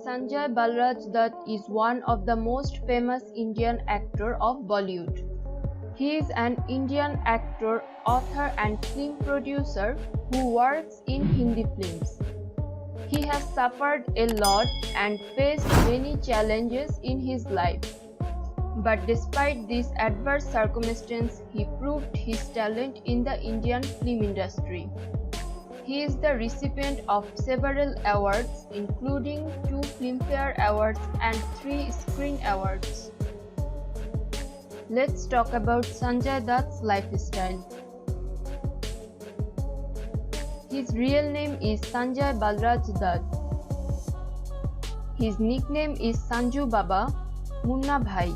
Sanjay Balraj Dutt is one of the most famous Indian actor of Bollywood. He is an Indian actor, author and film producer who works in Hindi films. He has suffered a lot and faced many challenges in his life. But despite these adverse circumstances, he proved his talent in the Indian film industry. He is the recipient of several awards, including 2 Filmfare Awards and 3 Screen Awards. Let's talk about Sanjay Dutt's lifestyle. His real name is Sanjay Balraj Dutt. His nickname is Sanju Baba, Munna Bhai.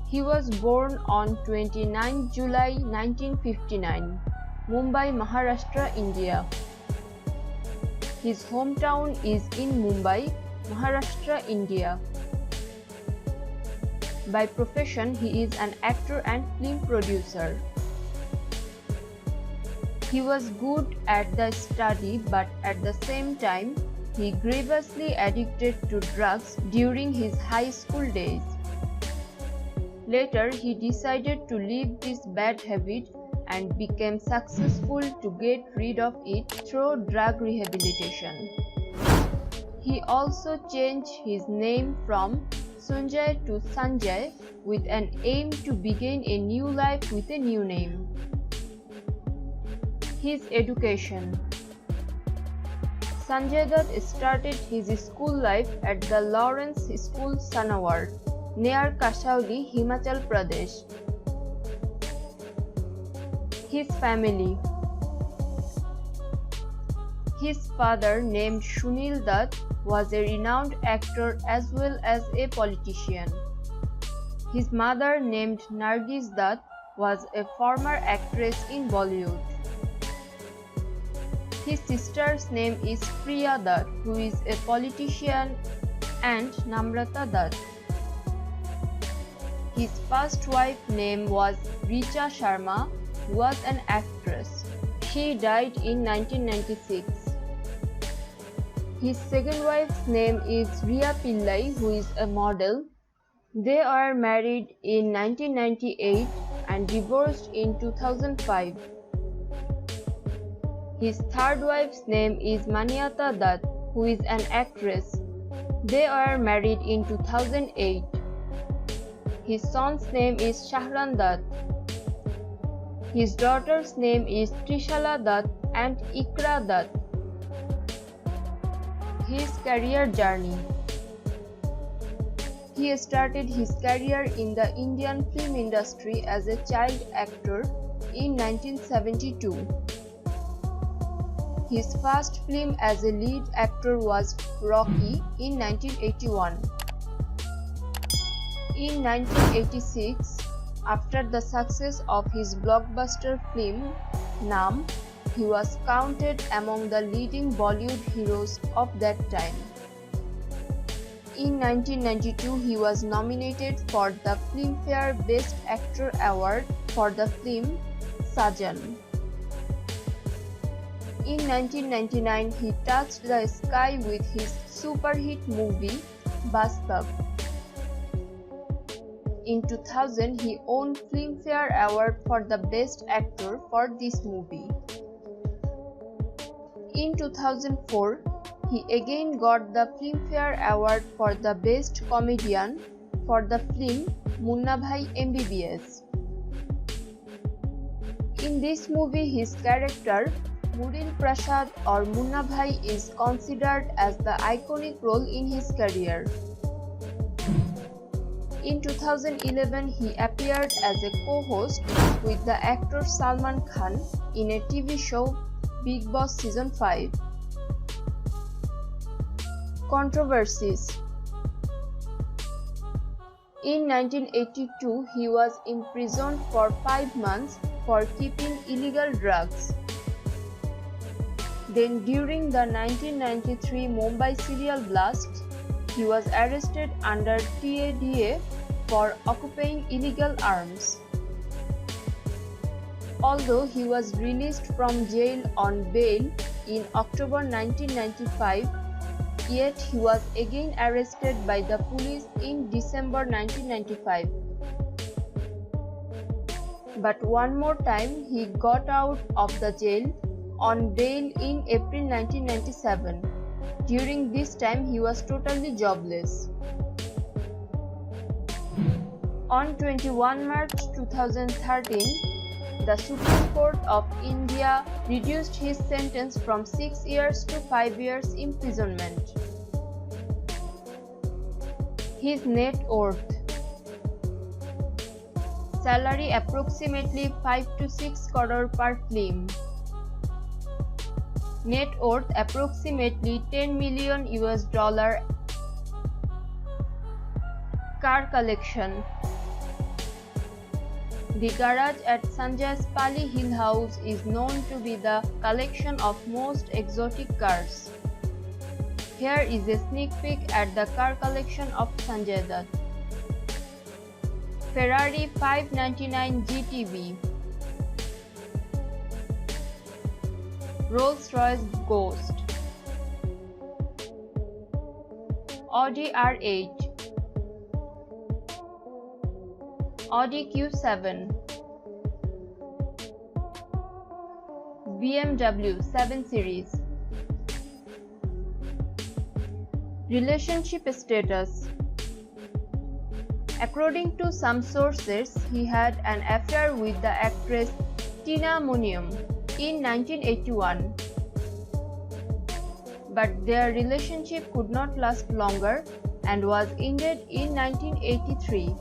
He was born on 29 July 1959, Mumbai, Maharashtra, India. His hometown is in Mumbai, Maharashtra, India. By profession, he is an actor and film producer. He was good at the study, but at the same time, he grievously addicted to drugs during his high school days. Later, he decided to leave this bad habit and became successful to get rid of it through drug rehabilitation. He also changed his name from Sanjay to Sanjay with an aim to begin a new life with a new name. His education. Sanjay Dutt started his school life at the Lawrence School, Sanawar, near Kasauli, Himachal Pradesh. His family. His father, named Sunil Dutt, was a renowned actor as well as a politician. His mother, named Nargis Dutt, was a former actress in Bollywood. His sister's name is Priya Dutt, who is a politician, and Namrata Dutt. His first wife's name was Richa Sharma, who was an actress. She died in 1996. His second wife's name is Riya Pillai, who is a model. They are married in 1998 and divorced in 2005. His third wife's name is Manyata Dutt, who is an actress. They are married in 2008. His son's name is Shahran Dutt. His daughter's name is Trishala Dutt and Ikra Dutt. His career journey. He started his career in the Indian film industry as a child actor in 1972. His first film as a lead actor was Rocky in 1981. In 1986, after the success of his blockbuster film Naam, he was counted among the leading Bollywood heroes of that time. In 1992, he was nominated for the Filmfare Best Actor Award for the film Sajan. In 1999, he touched the sky with his super hit movie Bastav. In 2000, he won Filmfare Award for the Best Actor for this movie. In 2004, he again got the Filmfare Award for the Best Comedian for the film Munna Bhai MBBS. In this movie, his character Muril Prasad or Munna Bhai is considered as the iconic role in his career. In 2011, he appeared as a co-host with the actor Salman Khan in a TV show Bigg Boss Season 5. Controversies. In 1982, he was imprisoned for 5 months for keeping illegal drugs. Then during the 1993 Mumbai serial blast, he was arrested under TADA for occupying illegal arms. Although he was released from jail on bail in October 1995, yet he was again arrested by the police in December 1995. But one more time he got out of the jail on bail in April 1997. During this time he was totally jobless. On 21 March 2013, the Supreme Court of India reduced his sentence from 6 years to 5 years imprisonment. His net worth: salary approximately 5 to 6 crore per film. Net worth approximately $10 million. Car collection: the garage at Sanjay's Pali Hill House is known to be the collection of most exotic cars. Here is a sneak peek at the car collection of Sanjay Dutt. Ferrari 599 GTB, Rolls-Royce Ghost, Audi R8, Audi Q7, BMW 7 Series. Relationship status: according to some sources, he had an affair with the actress Tina Munium in 1981. But their relationship could not last longer and was ended in 1983.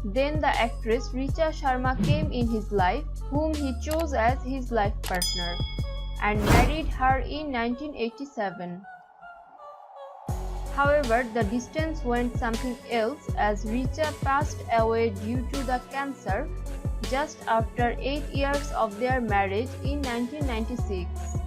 Then the actress Richa Sharma came in his life, whom he chose as his life partner, and married her in 1987. However, the distance went something else as Richa passed away due to the cancer just after 8 years of their marriage in 1996.